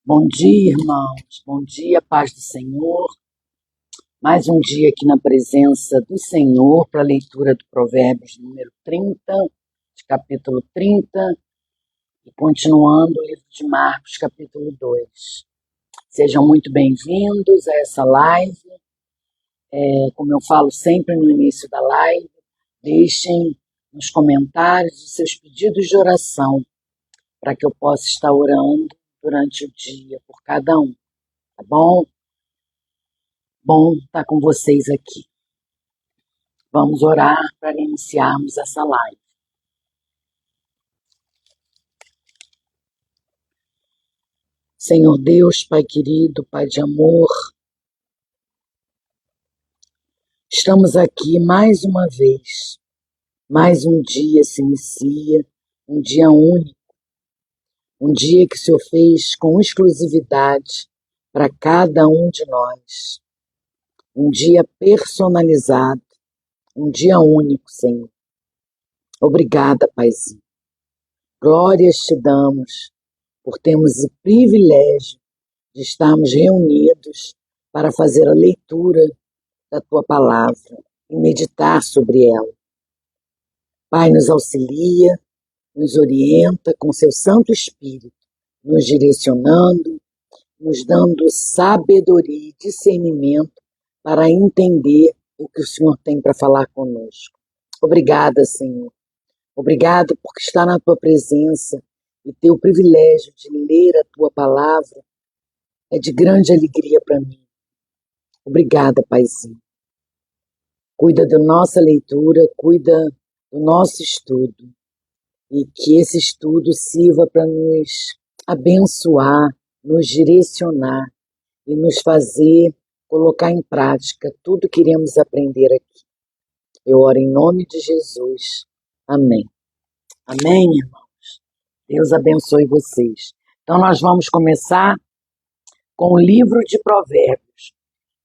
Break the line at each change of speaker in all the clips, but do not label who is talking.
Bom dia, irmãos. Bom dia, paz do Senhor. Mais um dia aqui na presença do Senhor para a leitura do Provérbios número 30, de capítulo 30, e continuando o livro de Marcos, capítulo 2. Sejam muito bem-vindos a essa live. Como eu falo sempre no início da live, deixem nos comentários os seus pedidos de oração para que eu possa estar orando durante o dia por cada um, tá bom? Bom estar com vocês aqui. Vamos orar para iniciarmos essa live. Senhor Deus, Pai querido, Pai de amor, estamos aqui mais uma vez. Mais um dia se inicia, um dia único, um dia que o Senhor fez com exclusividade para cada um de nós. Um dia personalizado, um dia único, Senhor. Obrigada, Paizinho. Glórias te damos por termos o privilégio de estarmos reunidos para fazer a leitura da Tua palavra e meditar sobre ela. Pai, nos auxilia, nos orienta com Seu Santo Espírito, nos direcionando, nos dando sabedoria e discernimento para entender o que o Senhor tem para falar conosco. Obrigada, Senhor. Obrigada porque estar na Tua presença e ter o privilégio de ler a Tua palavra é de grande alegria para mim. Obrigada, Paizinho. Cuida da nossa leitura, cuida do nosso estudo e que esse estudo sirva para nos abençoar, nos direcionar e nos fazer colocar em prática tudo que iremos aprender aqui. Eu oro em nome de Jesus. Amém. Amém, irmãos. Deus abençoe vocês. Então nós vamos começar com o livro de Provérbios.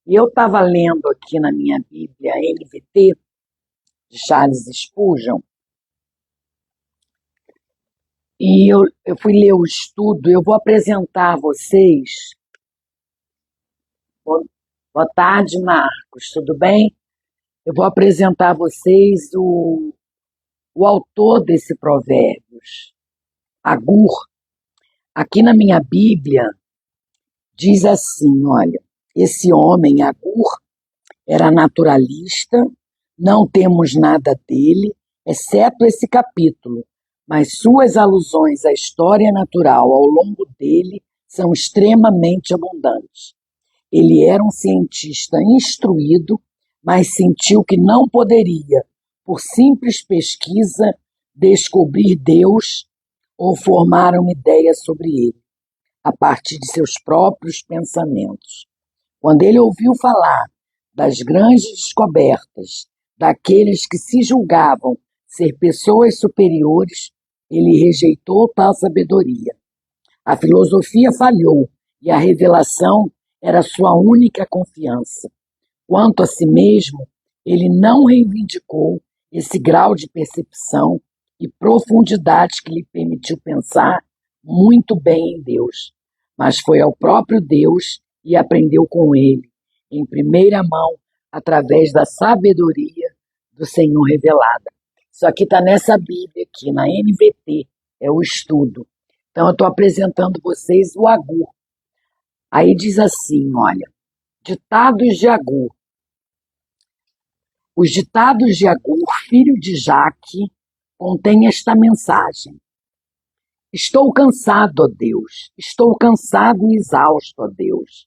E eu estava lendo aqui na minha Bíblia, NVT, de Charles Spurgeon, e eu fui ler o estudo. Eu vou apresentar a vocês. Boa tarde, Marcos, tudo bem? Eu vou apresentar a vocês o autor desse Provérbios, Agur. Aqui na minha Bíblia diz assim, olha, esse homem, Agur, era naturalista, não temos nada dele, exceto esse capítulo, mas suas alusões à história natural ao longo dele são extremamente abundantes. Ele era um cientista instruído, mas sentiu que não poderia, por simples pesquisa, descobrir Deus ou formar uma ideia sobre ele, a partir de seus próprios pensamentos. Quando ele ouviu falar das grandes descobertas daqueles que se julgavam ser pessoas superiores, ele rejeitou tal sabedoria. A filosofia falhou e a revelação era sua única confiança. Quanto a si mesmo, ele não reivindicou esse grau de percepção e profundidade que lhe permitiu pensar muito bem em Deus, mas foi ao próprio Deus e aprendeu com ele, em primeira mão, através da sabedoria do Senhor revelada. Isso aqui está nessa Bíblia aqui, na NVT, é o estudo. Então eu estou apresentando vocês o Agur. Aí diz assim, olha, ditados de Agur. Os ditados de Agur, filho de Jaque, contêm esta mensagem. Estou cansado, ó Deus, estou cansado e exausto, ó Deus.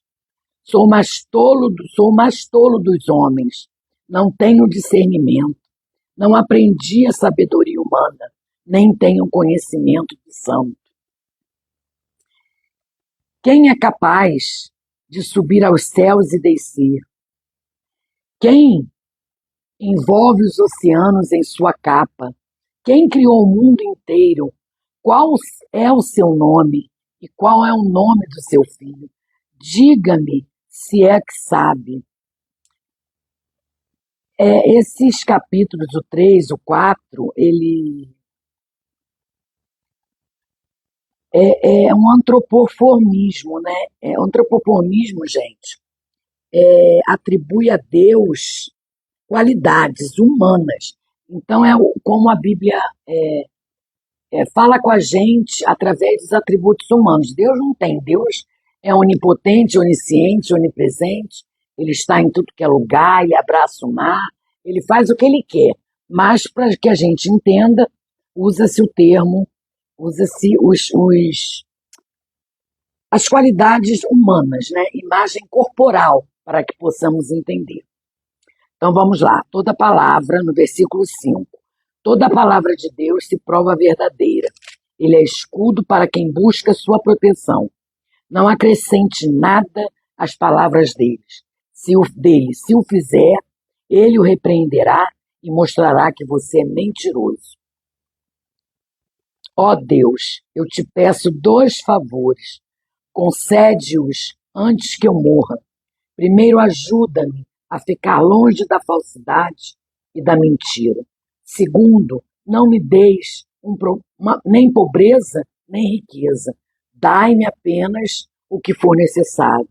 Sou o mais tolo dos homens, não tenho discernimento, não aprendi a sabedoria humana, nem tenho conhecimento de santo. Quem é capaz de subir aos céus e descer? Quem envolve os oceanos em sua capa? Quem criou o mundo inteiro? Qual é o seu nome? E qual é o nome do seu filho? Diga-me se é que sabe. Esses capítulos, o 3, o 4, É um antropoformismo, né? O antropoformismo, gente, atribui a Deus qualidades humanas. Então, como a Bíblia fala com a gente através dos atributos humanos. Deus não tem. Deus é onipotente, onisciente, onipresente. Ele está em tudo que é lugar, ele abraça o mar, ele faz o que ele quer. Mas, para que a gente entenda, usa-se o termo, usa-se as qualidades humanas, né? Imagem corporal, para que possamos entender. Então vamos lá, toda palavra, no versículo 5, toda palavra de Deus se prova verdadeira. Ele é escudo para quem busca sua proteção. Não acrescente nada às palavras deles. Se o fizer, ele o repreenderá e mostrará que você é mentiroso. Ó Deus, eu te peço 2 favores. Concede-os antes que eu morra. Primeiro, ajuda-me a ficar longe da falsidade e da mentira. Segundo, não me deis nem pobreza, nem riqueza. Dai-me apenas o que for necessário.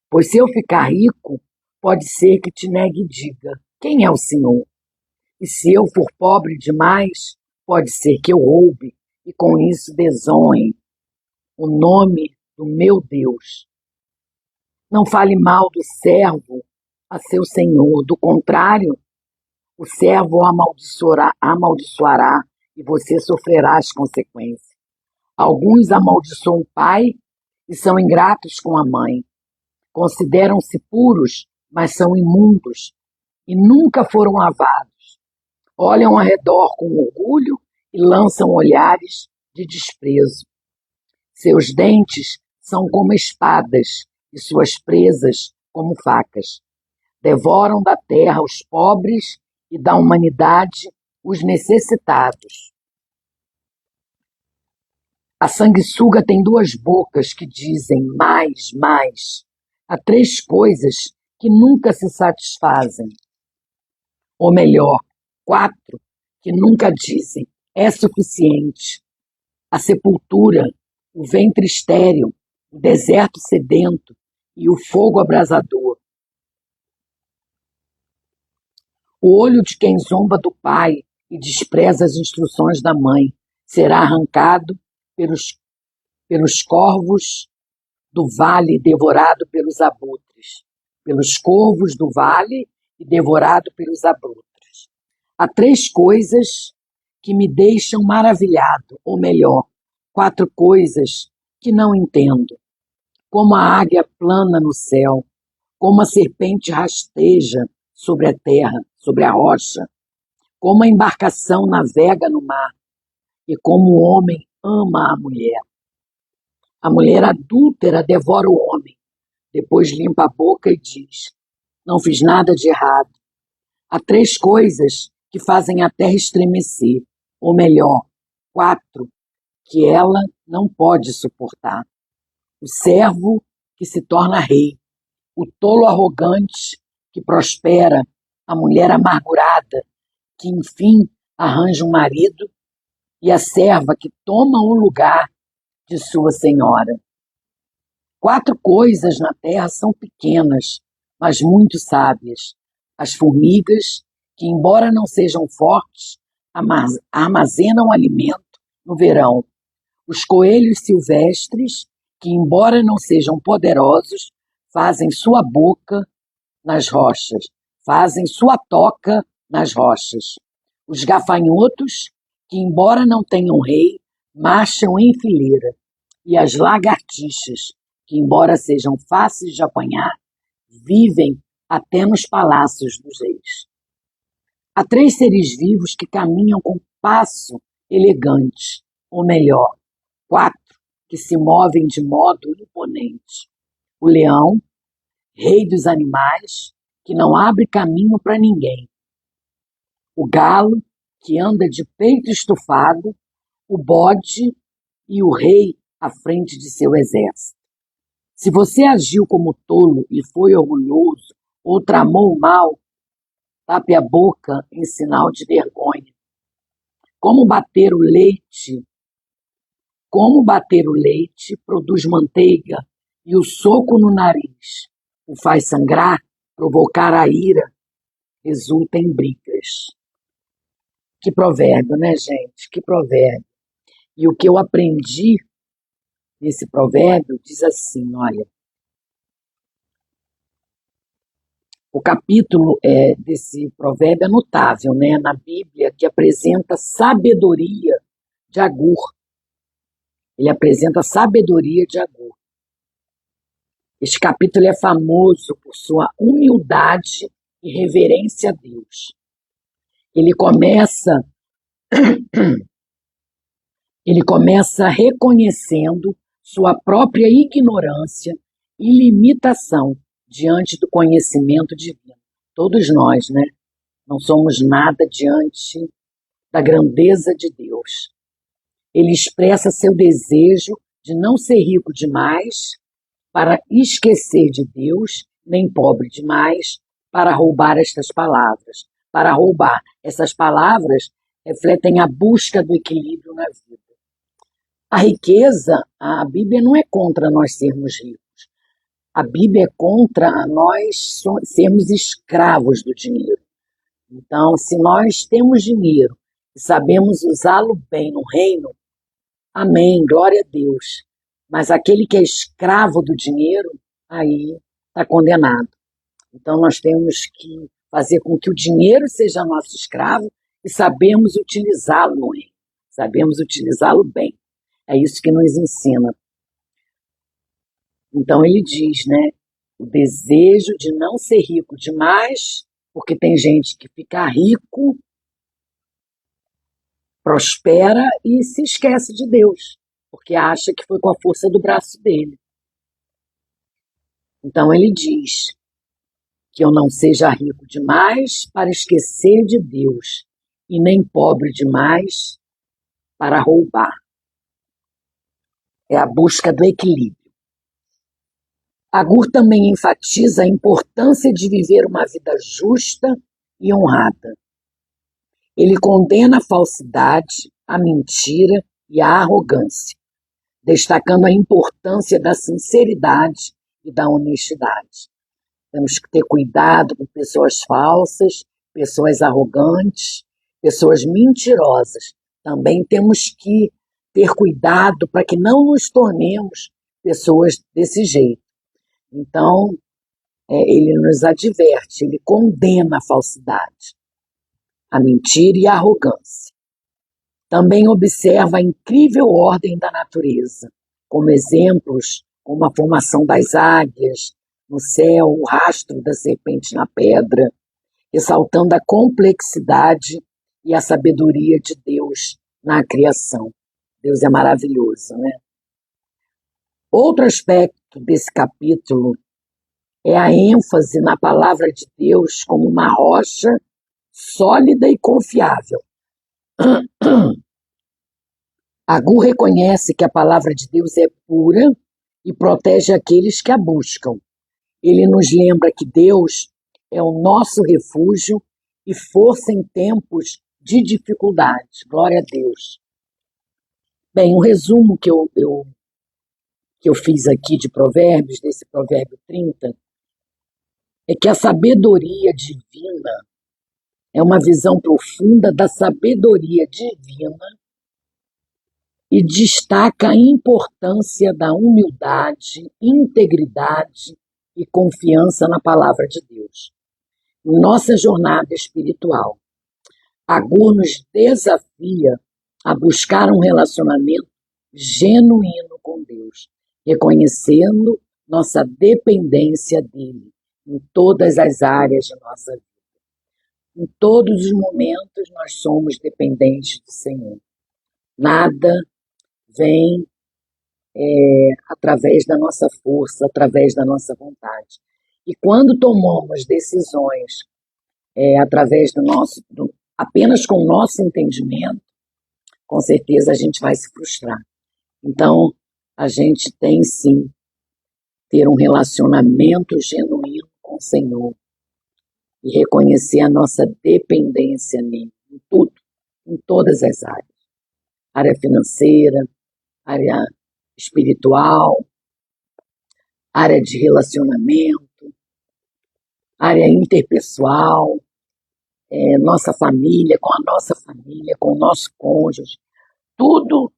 Pois se eu ficar rico, pode ser que te negue e diga: quem é o Senhor? E se eu for pobre demais, pode ser que eu roube e com isso desonre o nome do meu Deus. Não fale mal do servo a seu senhor, do contrário, o servo o amaldiçoará e você sofrerá as consequências. Alguns amaldiçoam o pai e são ingratos com a mãe. Consideram-se puros, mas são imundos e nunca foram lavados. Olham ao redor com orgulho e lançam olhares de desprezo. Seus dentes são como espadas e suas presas como facas. Devoram da terra os pobres e da humanidade os necessitados. A sanguessuga tem 2 bocas que dizem mais, mais. Há 3 coisas que nunca se satisfazem. Ou melhor, 4 que nunca dizem é suficiente. A sepultura, o ventre estéril, o deserto sedento e o fogo abrasador. O olho de quem zomba do pai e despreza as instruções da mãe será arrancado pelos corvos do vale, devorado pelos abutres. Pelos corvos do vale e devorado pelos abutres. Há 3 coisas que me deixam maravilhado, ou melhor, 4 coisas que não entendo. Como a águia plana no céu, como a serpente rasteja sobre a terra, sobre a rocha, como a embarcação navega no mar e como o homem ama a mulher. A mulher adúltera devora o homem, depois limpa a boca e diz: não fiz nada de errado. Há 3 coisas que fazem a terra estremecer, ou melhor, 4, que ela não pode suportar. O servo que se torna rei, o tolo arrogante que prospera, a mulher amargurada que enfim arranja um marido e a serva que toma o lugar de sua senhora. 4 coisas na terra são pequenas, mas muito sábias. As formigas, que embora não sejam fortes, armazenam alimento no verão. Os coelhos silvestres, que embora não sejam poderosos, fazem sua boca nas rochas, fazem sua toca nas rochas. Os gafanhotos, que embora não tenham rei, marcham em fileira. E as lagartixas, que embora sejam fáceis de apanhar, vivem até nos palácios dos reis. Há 3 seres vivos que caminham com passo elegante, ou melhor, 4 que se movem de modo imponente. O leão, rei dos animais, que não abre caminho para ninguém. O galo, que anda de peito estufado, o bode e o rei à frente de seu exército. Se você agiu como tolo e foi orgulhoso ou tramou o mal, tape a boca em sinal de vergonha. Como como bater o leite produz manteiga e o soco no nariz o faz sangrar, provocar a ira resulta em brigas. Que provérbio, né, gente? Que provérbio. E o que eu aprendi nesse provérbio diz assim, olha, o capítulo desse provérbio é notável, né, na Bíblia, que apresenta sabedoria de Agur. Ele apresenta a sabedoria de Agur. Este capítulo é famoso por sua humildade e reverência a Deus. Ele começa reconhecendo sua própria ignorância e limitação diante do conhecimento divino. Todos nós, né? Não somos nada diante da grandeza de Deus. Ele expressa seu desejo de não ser rico demais para esquecer de Deus, nem pobre demais para roubar estas palavras. Para roubar essas palavras refletem a busca do equilíbrio na vida. A riqueza, a Bíblia não é contra nós sermos ricos. A Bíblia é contra nós sermos escravos do dinheiro. Então, se nós temos dinheiro e sabemos usá-lo bem no reino, amém, glória a Deus. Mas aquele que é escravo do dinheiro, aí está condenado. Então, nós temos que fazer com que o dinheiro seja nosso escravo e sabemos utilizá-lo no reino. Sabemos utilizá-lo bem. É isso que nos ensina. Então ele diz, né? O desejo de não ser rico demais, porque tem gente que fica rico, prospera e se esquece de Deus, porque acha que foi com a força do braço dele. Então ele diz que eu não seja rico demais para esquecer de Deus, e nem pobre demais para roubar. É a busca do equilíbrio. Agur também enfatiza a importância de viver uma vida justa e honrada. Ele condena a falsidade, a mentira e a arrogância, destacando a importância da sinceridade e da honestidade. Temos que ter cuidado com pessoas falsas, pessoas arrogantes, pessoas mentirosas. Também temos que ter cuidado para que não nos tornemos pessoas desse jeito. Então, ele nos adverte, ele condena a falsidade, a mentira e a arrogância. Também observa a incrível ordem da natureza, como exemplos, como a formação das águias no céu, o rastro da serpente na pedra, ressaltando a complexidade e a sabedoria de Deus na criação. Deus é maravilhoso, né? Outro aspecto desse capítulo é a ênfase na palavra de Deus como uma rocha sólida e confiável. Agur reconhece que a palavra de Deus é pura e protege aqueles que a buscam. Ele nos lembra que Deus é o nosso refúgio e força em tempos de dificuldade. Glória a Deus. Bem, um resumo que eu fiz aqui de Provérbios, desse Provérbio 30, é que a sabedoria divina é uma visão profunda da sabedoria divina e destaca a importância da humildade, integridade e confiança na palavra de Deus. Em nossa jornada espiritual, Agur nos desafia a buscar um relacionamento genuíno com Deus, reconhecendo nossa dependência dele em todas as áreas de nossa vida. Em todos os momentos nós somos dependentes do Senhor. Nada vem através da nossa força, através da nossa vontade. E quando tomamos decisões através apenas com o nosso entendimento, com certeza a gente vai se frustrar. Então, a gente tem sim ter um relacionamento genuíno com o Senhor e reconhecer a nossa dependência nele, em tudo, em todas as áreas. Área financeira, área espiritual, área de relacionamento, área interpessoal, nossa família, com o nosso cônjuge. Tudo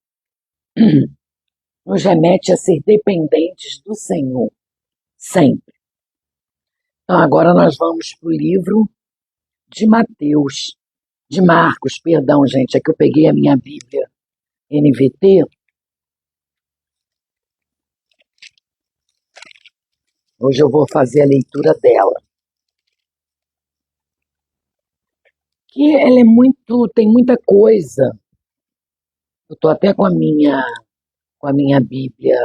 nos remete a ser dependentes do Senhor, sempre. Então, agora nós vamos para o livro de Marcos, perdão, gente, é que eu peguei a minha Bíblia NVT. Hoje eu vou fazer a leitura dela. Que ela tem muita coisa. Eu estou até com a minha Bíblia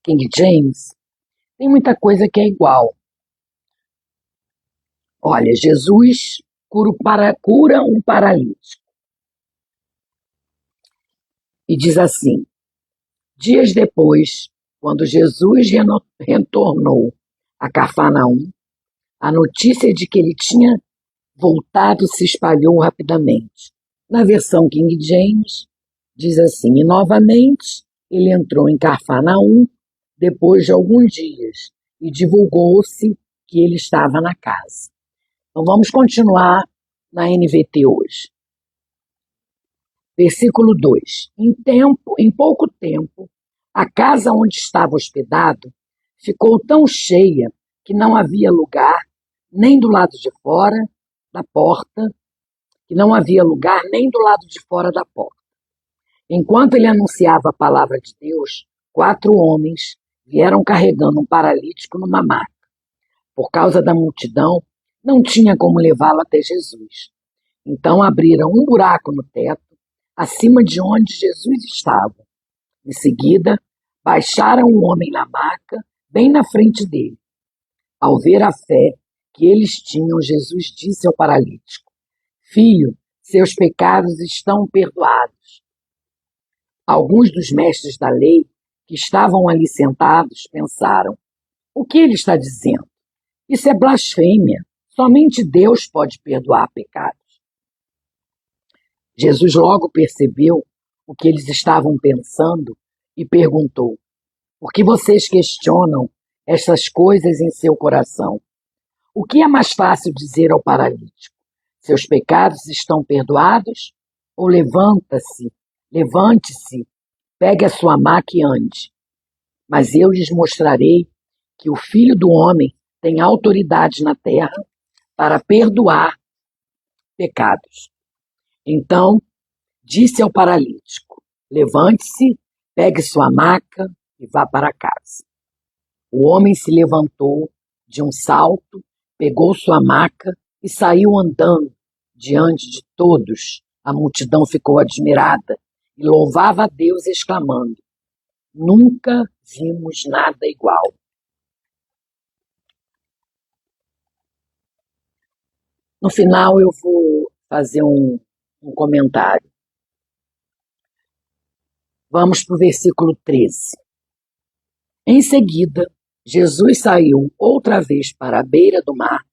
King James. Tem muita coisa que é igual. Olha, Jesus cura um paralítico. E diz assim: dias depois, quando Jesus retornou a Cafarnaum, a notícia de que ele tinha voltado se espalhou rapidamente. Na versão King James, diz assim: e novamente ele entrou em Cafarnaum depois de alguns dias e divulgou-se que ele estava na casa. Então vamos continuar na NVT hoje. Versículo 2. Em pouco tempo, a casa onde estava hospedado ficou tão cheia que não havia lugar nem do lado de fora da porta, Enquanto ele anunciava a palavra de Deus, 4 homens vieram carregando um paralítico numa maca. Por causa da multidão, não tinha como levá-lo até Jesus. Então abriram um buraco no teto, acima de onde Jesus estava. Em seguida, baixaram o homem na maca, bem na frente dele. Ao ver a fé que eles tinham, Jesus disse ao paralítico: filho, seus pecados estão perdoados. Alguns dos mestres da lei que estavam ali sentados pensaram: o que ele está dizendo? Isso é blasfêmia. Somente Deus pode perdoar pecados. Jesus logo percebeu o que eles estavam pensando e perguntou: por que vocês questionam essas coisas em seu coração? O que é mais fácil dizer ao paralítico: seus pecados estão perdoados? Ou levante-se, pegue a sua maca e ande. Mas eu lhes mostrarei que o Filho do Homem tem autoridade na terra para perdoar pecados. Então, disse ao paralítico: levante-se, pegue sua maca e vá para casa. O homem se levantou de um salto, pegou sua maca e saiu andando diante de todos. A multidão ficou admirada e louvava a Deus, exclamando: nunca vimos nada igual. No final eu vou fazer um comentário. Vamos para o versículo 13. Em seguida, Jesus saiu outra vez para a beira do mar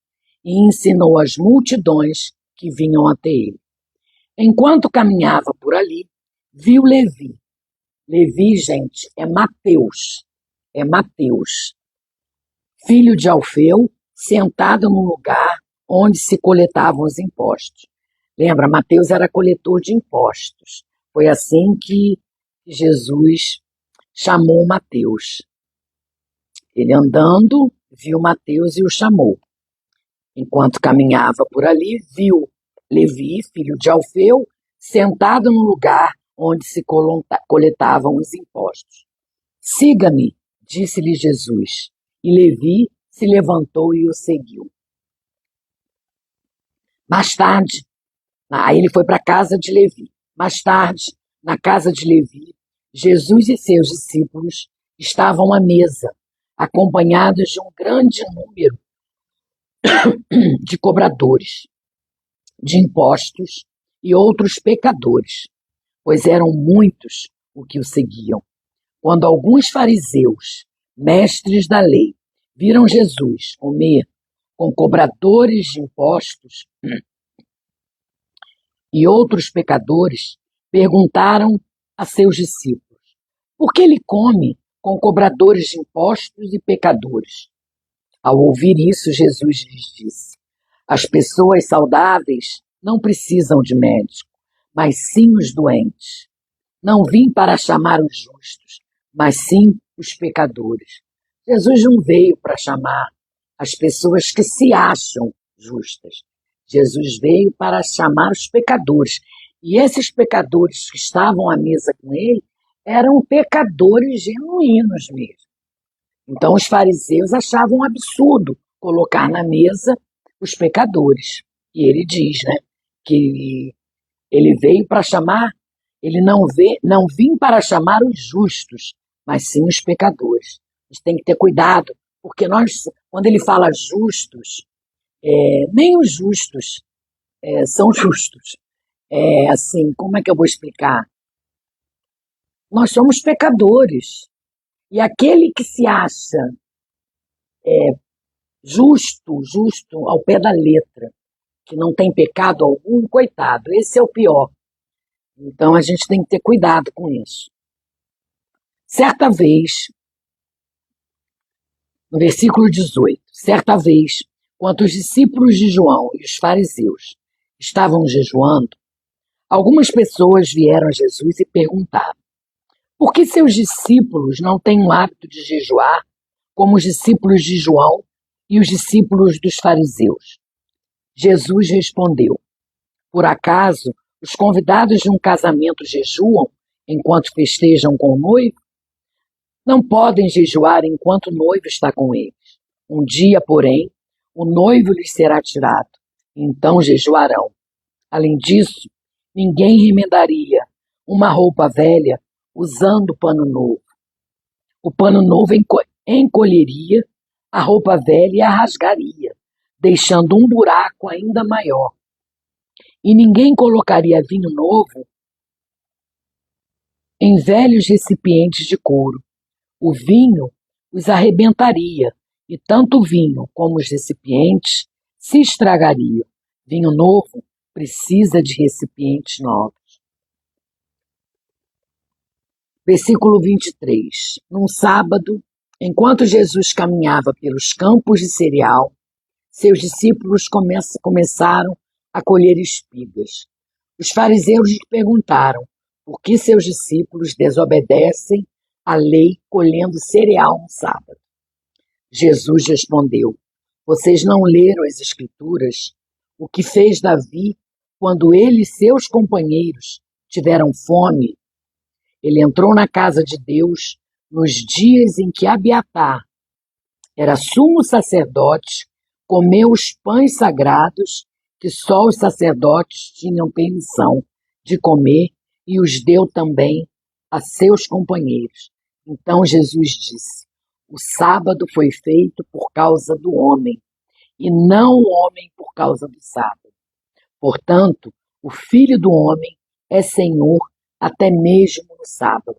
e ensinou as multidões que vinham até ele. Enquanto caminhava por ali, viu Levi. Levi, gente, é Mateus, filho de Alfeu, sentado no lugar onde se coletavam os impostos. Lembra, Mateus era coletor de impostos. Foi assim que Jesus chamou Mateus. Ele andando, viu Mateus e o chamou. Enquanto caminhava por ali, viu Levi, filho de Alfeu, sentado no lugar onde se coletavam os impostos. Siga-me, disse-lhe Jesus. E Levi se levantou e o seguiu. Mais tarde, aí ele foi para a casa de Levi. Mais tarde, na casa de Levi, Jesus e seus discípulos estavam à mesa, acompanhados de um grande número de cobradores de impostos e outros pecadores, pois eram muitos os que o seguiam. Quando alguns fariseus, mestres da lei, viram Jesus comer com cobradores de impostos e outros pecadores, perguntaram a seus discípulos: Porque ele come com cobradores de impostos e pecadores. Ao ouvir isso, Jesus lhes disse: as pessoas saudáveis não precisam de médico, mas sim os doentes. Não vim para chamar os justos, mas sim os pecadores. Jesus não veio para chamar as pessoas que se acham justas. Jesus veio para chamar os pecadores. E esses pecadores que estavam à mesa com ele eram pecadores genuínos mesmo. Então os fariseus achavam um absurdo colocar na mesa os pecadores. E ele diz, né, que ele veio para chamar, ele não vim para chamar os justos, mas sim os pecadores. A gente tem que ter cuidado, porque quando ele fala justos, nem os justos são justos. Assim, como é que eu vou explicar? Nós somos pecadores. E aquele que se acha justo ao pé da letra, que não tem pecado algum, coitado, esse é o pior. Então a gente tem que ter cuidado com isso. Certa vez, no versículo 18, certa vez, quando os discípulos de João e os fariseus estavam jejuando, algumas pessoas vieram a Jesus e perguntaram: por que seus discípulos não têm o hábito de jejuar como os discípulos de João e os discípulos dos fariseus? Jesus respondeu: por acaso os convidados de um casamento jejuam enquanto festejam com o noivo? Não podem jejuar enquanto o noivo está com eles. Um dia, porém, o noivo lhes será tirado. Então jejuarão. Além disso, ninguém remendaria uma roupa velha usando pano novo. O pano novo encolheria a roupa velha e a rasgaria, deixando um buraco ainda maior. E ninguém colocaria vinho novo em velhos recipientes de couro. O vinho os arrebentaria, e tanto o vinho como os recipientes se estragariam. Vinho novo precisa de recipientes novos. Versículo 23. Num sábado, enquanto Jesus caminhava pelos campos de cereal, seus discípulos começaram a colher espigas. Os fariseus lhe perguntaram por que seus discípulos desobedecem à lei colhendo cereal no sábado. Jesus respondeu: vocês não leram as Escrituras? O que fez Davi quando ele e seus companheiros tiveram fome? Ele entrou na casa de Deus nos dias em que Abiatar era sumo sacerdote, comeu os pães sagrados que só os sacerdotes tinham permissão de comer e os deu também a seus companheiros. Então Jesus disse: o sábado foi feito por causa do homem, e não o homem por causa do sábado. Portanto, o Filho do Homem é Senhor até mesmo no sábado.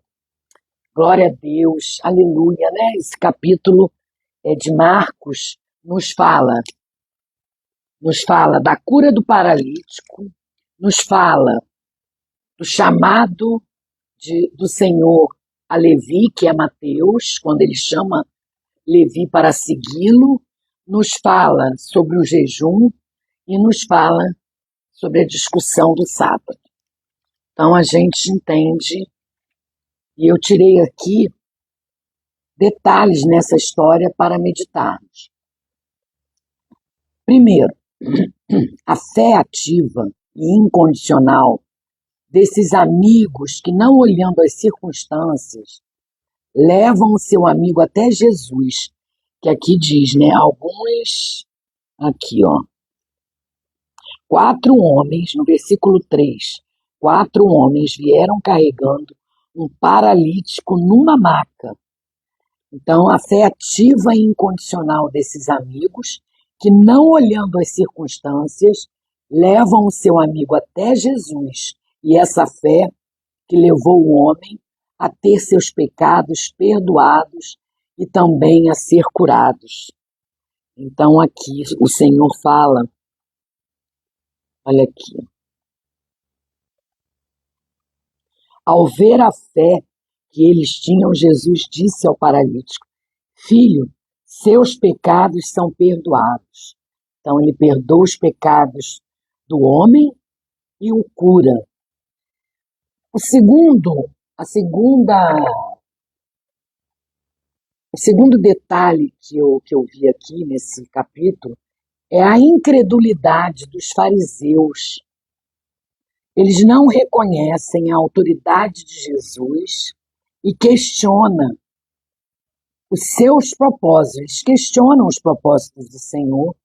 Glória a Deus, aleluia, né? Esse capítulo de Marcos nos fala da cura do paralítico, nos fala do chamado do Senhor a Levi, que é Mateus, quando ele chama Levi para segui-lo, nos fala sobre o jejum e nos fala sobre a discussão do sábado. Então a gente entende, e eu tirei aqui detalhes nessa história para meditarmos. Primeiro, a fé ativa e incondicional desses amigos que, não olhando as circunstâncias, levam o seu amigo até Jesus, que aqui diz, né? Alguns, aqui, ó. 4 homens, no versículo 3, 4 homens vieram carregando um paralítico numa maca. Então, a fé ativa e incondicional desses amigos, que, não olhando as circunstâncias, levam o seu amigo até Jesus. E essa fé que levou o homem a ter seus pecados perdoados e também a ser curados. Então, aqui o Senhor fala, olha aqui, ao ver a fé que eles tinham, Jesus disse ao paralítico: Filho, seus pecados são perdoados. Então ele perdoa os pecados do homem e o cura. O segundo, a segunda, o segundo detalhe que eu vi aqui nesse capítulo é a incredulidade dos fariseus. Eles não reconhecem a autoridade de Jesus e questionam os seus propósitos, questionam os propósitos do Senhor,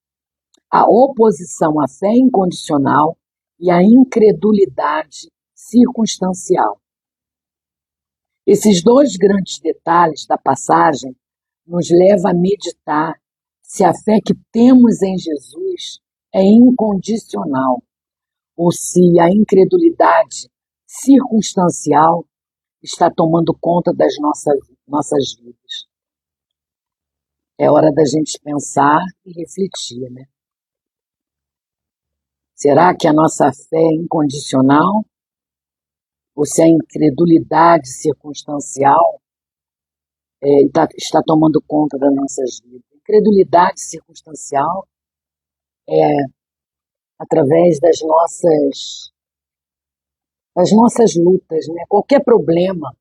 a oposição à fé incondicional e a incredulidade circunstancial. Esses dois grandes detalhes da passagem nos levam a meditar se a fé que temos em Jesus é incondicional ou se a incredulidade circunstancial está tomando conta das nossas vidas. É hora da gente pensar e refletir, né? Será que a nossa fé é incondicional? Ou se a incredulidade circunstancial está tomando conta das nossas vidas? Incredulidade circunstancial é através das nossas lutas, né? Qualquer problema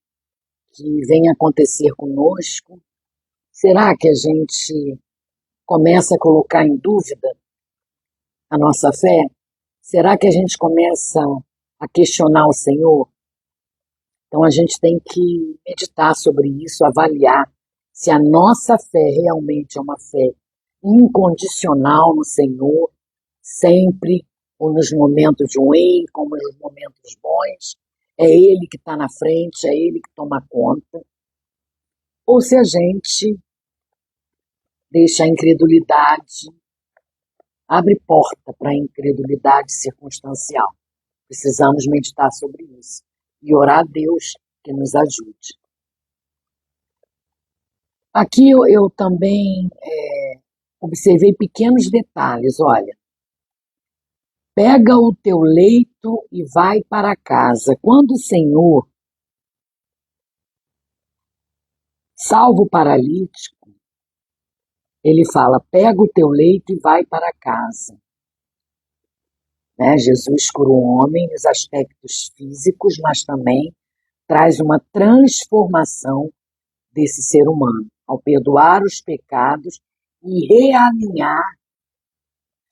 que venha acontecer conosco, será que a gente começa a colocar em dúvida a nossa fé? Será que a gente começa a questionar o Senhor? Então a gente tem que meditar sobre isso, avaliar se a nossa fé realmente é uma fé incondicional no Senhor, sempre, ou nos momentos ruins, como nos momentos bons. É Ele que está na frente, é Ele que toma conta. Ou se a gente deixa a incredulidade, abre porta para a incredulidade circunstancial. Precisamos meditar sobre isso e orar a Deus que nos ajude. Aqui eu também observei pequenos detalhes. Olha, pega o teu leito e vai para casa. Quando o Senhor salva o paralítico, ele fala, pega o teu leito e vai para casa. Né? Jesus cura o homem nos aspectos físicos, mas também traz uma transformação desse ser humano, ao perdoar os pecados e realinhar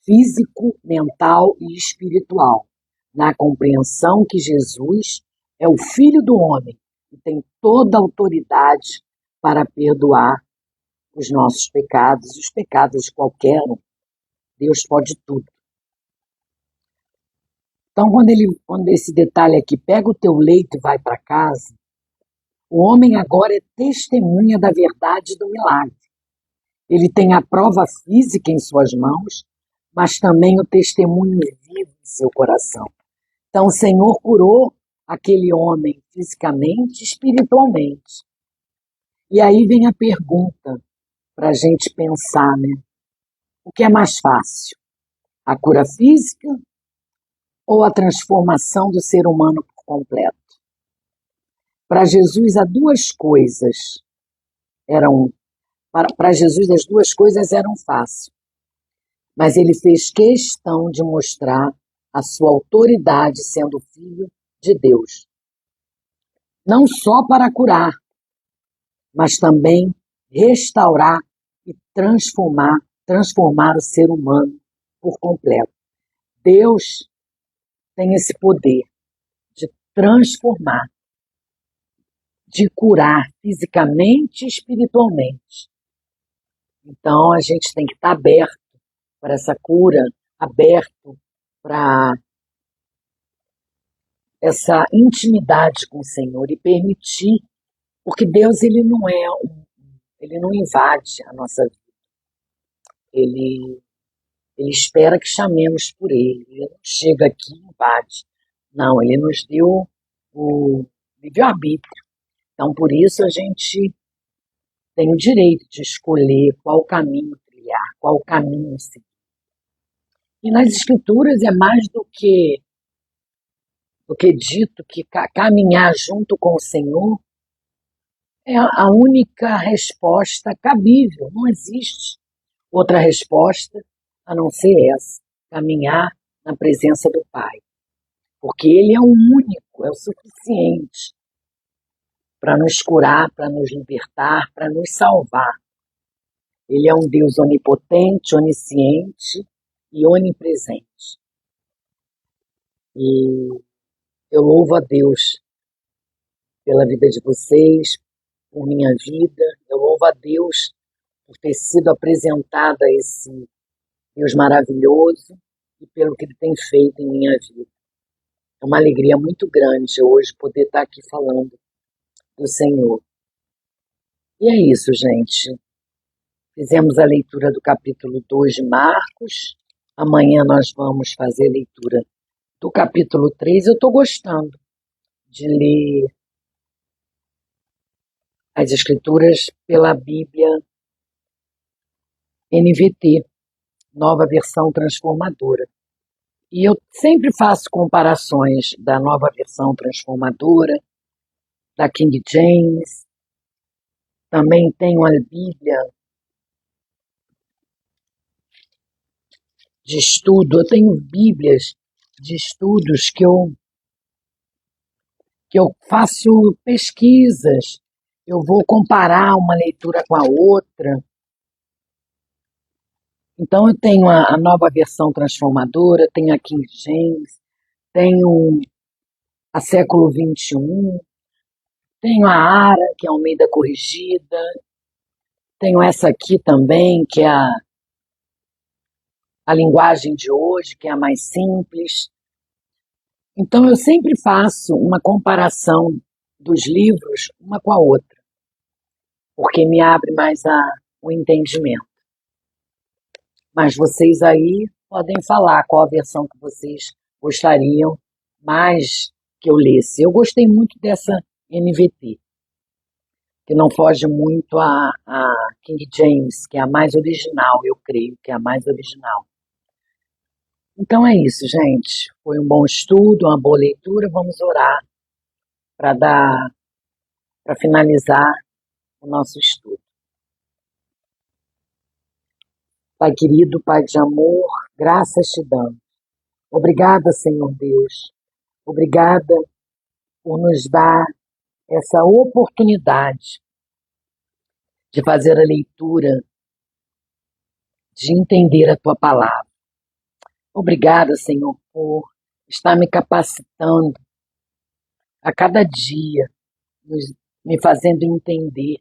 físico, mental e espiritual, na compreensão que Jesus é o Filho do homem e tem toda a autoridade para perdoar os nossos pecados, os pecados de qualquer um. Deus pode tudo. Então, quando esse detalhe aqui, pega o teu leito e vai para casa, o homem agora é testemunha da verdade do milagre. Ele tem a prova física em suas mãos, mas também o testemunho vivo em seu coração. Então, o Senhor curou aquele homem fisicamente e espiritualmente. E aí vem a pergunta para a gente pensar, né? O que é mais fácil? A cura física ou a transformação do ser humano por completo? Para Jesus, as duas coisas eram Para Jesus, as duas coisas eram fáceis, mas ele fez questão de mostrar a sua autoridade sendo filho de Deus. Não só para curar, mas também restaurar e transformar o ser humano por completo. Deus tem esse poder de transformar, de curar fisicamente e espiritualmente. Então, a gente tem que estar aberto para essa cura, aberto para essa intimidade com o Senhor e permitir, porque Deus ele não invade a nossa vida. Ele espera que chamemos por Ele. Ele não chega aqui e invade. Não, Ele nos deu o livre-arbítrio. Então, por isso a gente tem o direito de escolher qual caminho trilhar, qual caminho seguir. E nas Escrituras é mais do que dito que caminhar junto com o Senhor É a única resposta cabível. Não existe outra resposta a não ser essa: caminhar na presença do Pai. Porque Ele é o único, é o suficiente para nos curar, para nos libertar, para nos salvar. Ele é um Deus onipotente, onisciente e onipresente. E eu louvo a Deus pela vida de vocês, por minha vida. Eu louvo a Deus por ter sido apresentado a esse Deus maravilhoso e pelo que Ele tem feito em minha vida. É uma alegria muito grande hoje poder estar aqui falando do Senhor. E é isso, gente. Fizemos a leitura do capítulo 2 de Marcos. Amanhã nós vamos fazer a leitura do capítulo 3. Eu estou gostando de ler as Escrituras pela Bíblia NVT, Nova Versão Transformadora. E eu sempre faço comparações da Nova Versão Transformadora, da King James. Também tenho a Bíblia de estudo. Eu tenho Bíblias de estudos que eu faço pesquisas. Eu vou comparar uma leitura com a outra. Então, eu tenho a Nova Versão Transformadora, tenho a King James, tenho a Século XXI, tenho a Ara, que é a Almeida Corrigida, tenho essa aqui também, que é a linguagem de hoje, que é a mais simples. Então, eu sempre faço uma comparação dos livros uma com a outra, porque me abre mais o entendimento. Mas vocês aí podem falar qual a versão que vocês gostariam mais que eu lesse. Eu gostei muito dessa NVT, que não foge muito a King James, que é a mais original, eu creio que é a mais original. Então é isso, gente. Foi um bom estudo, uma boa leitura. Vamos orar para finalizar o nosso estudo. Pai querido, Pai de amor, graças te damos. Obrigada, Senhor Deus. Obrigada por nos dar essa oportunidade de fazer a leitura, de entender a tua palavra. Obrigada, Senhor, por estar me capacitando a cada dia, me fazendo entender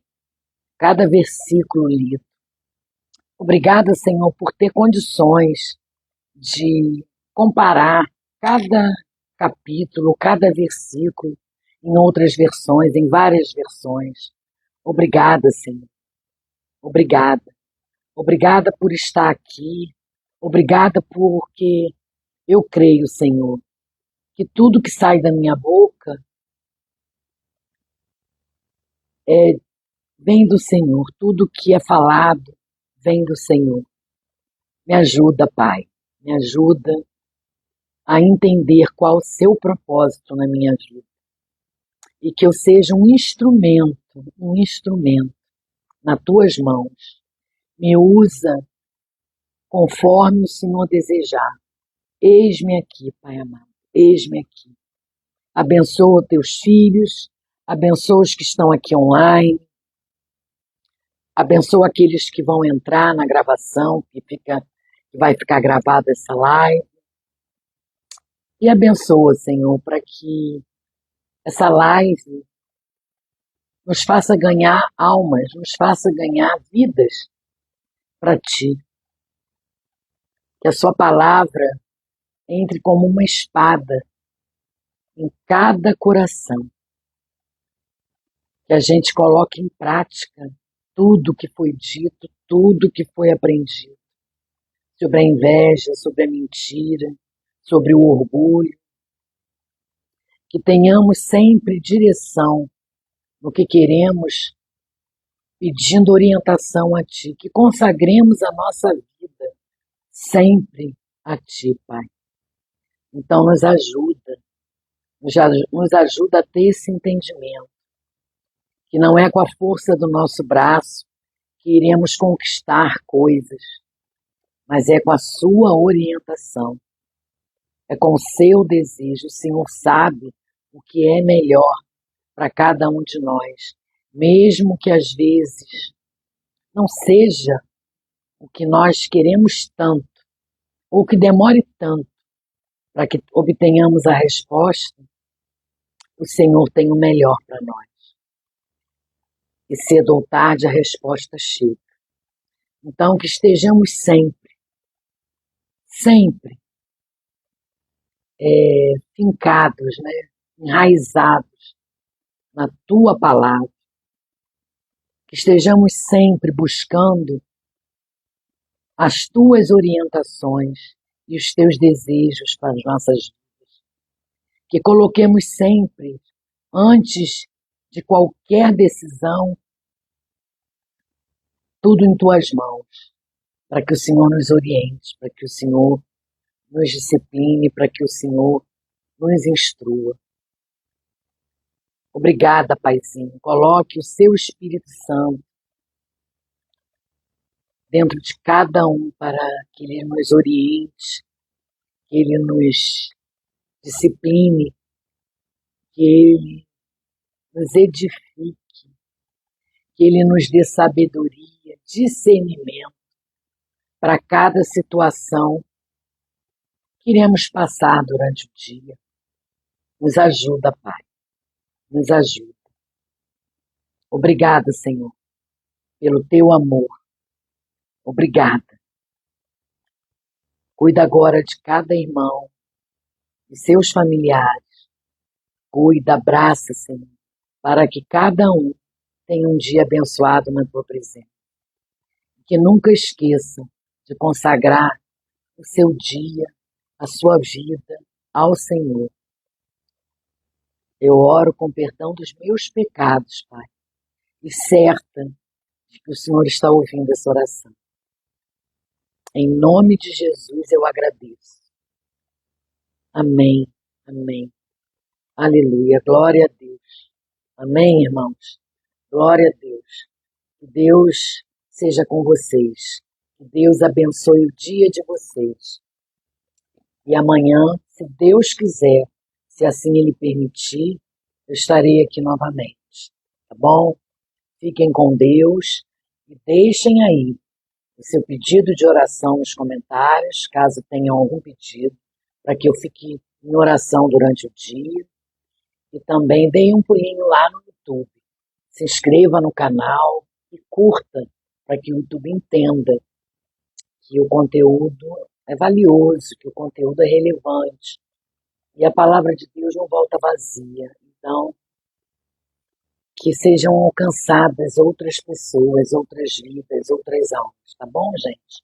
cada versículo lido. Obrigada, Senhor, por ter condições de comparar cada capítulo, cada versículo em outras versões, em várias versões. Obrigada, Senhor. Obrigada. Obrigada por estar aqui. Obrigada porque eu creio, Senhor, que tudo que sai da minha boca vem do Senhor. Tudo que é falado vem do Senhor. Me ajuda, Pai. Me ajuda a entender qual o seu propósito na minha vida. E que eu seja um instrumento nas tuas mãos. Me usa conforme o Senhor desejar. Eis-me aqui, Pai amado. Eis-me aqui. Abençoa teus filhos, abençoa os que estão aqui online, abençoa aqueles que vão entrar na gravação, que vai ficar gravada essa live. E abençoa, Senhor, para que essa live nos faça ganhar almas, nos faça ganhar vidas para Ti. Que a Sua palavra entre como uma espada em cada coração. Que a gente coloque em prática tudo que foi dito, tudo que foi aprendido. Sobre a inveja, sobre a mentira, sobre o orgulho. Que tenhamos sempre direção no que queremos, pedindo orientação a Ti. Que consagremos a nossa vida sempre a Ti, Pai. Então nos ajuda a ter esse entendimento. que não é com a força do nosso braço que iremos conquistar coisas, mas é com a sua orientação, é com o seu desejo. O Senhor sabe o que é melhor para cada um de nós, mesmo que às vezes não seja o que nós queremos tanto, ou que demore tanto para que obtenhamos a resposta. O Senhor tem o melhor para nós. E cedo ou tarde a resposta chega. Então, que estejamos sempre fincados, né? Enraizados na Tua palavra. Que estejamos sempre buscando as Tuas orientações e os Teus desejos para as nossas vidas. Que coloquemos sempre, antes de qualquer decisão, tudo em Tuas mãos, para que o Senhor nos oriente, para que o Senhor nos discipline, para que o Senhor nos instrua. Obrigada, Paizinho. Coloque o Seu Espírito Santo dentro de cada um para que Ele nos oriente, que Ele nos discipline, que Ele nos edifique, que Ele nos dê sabedoria, discernimento para cada situação que iremos passar durante o dia. Nos ajuda, Pai. Nos ajuda. Obrigada, Senhor, pelo Teu amor. Obrigada. Cuida agora de cada irmão, de seus familiares. Cuida, abraça, Senhor, para que cada um tenha um dia abençoado na Tua presença. Que nunca esqueçam de consagrar o seu dia, a sua vida ao Senhor. Eu oro com perdão dos meus pecados, Pai, e certa de que o Senhor está ouvindo essa oração. Em nome de Jesus eu agradeço. Amém, amém. Aleluia, glória a Deus. Amém, irmãos? Glória a Deus. Que Deus seja com vocês. Que Deus abençoe o dia de vocês. E amanhã, se Deus quiser, se assim Ele permitir, eu estarei aqui novamente. Tá bom? Fiquem com Deus e deixem aí o seu pedido de oração nos comentários, caso tenham algum pedido, para que eu fique em oração durante o dia. E também deem um pulinho lá no YouTube. Se inscreva no canal e curta, para que o YouTube entenda que o conteúdo é valioso, que o conteúdo é relevante. E a palavra de Deus não volta vazia. Então, que sejam alcançadas outras pessoas, outras vidas, outras almas. Tá bom, gente?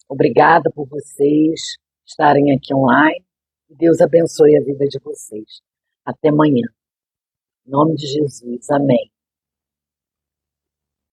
Obrigada por vocês estarem aqui online. Deus abençoe a vida de vocês. Até amanhã. Em nome de Jesus. Amém.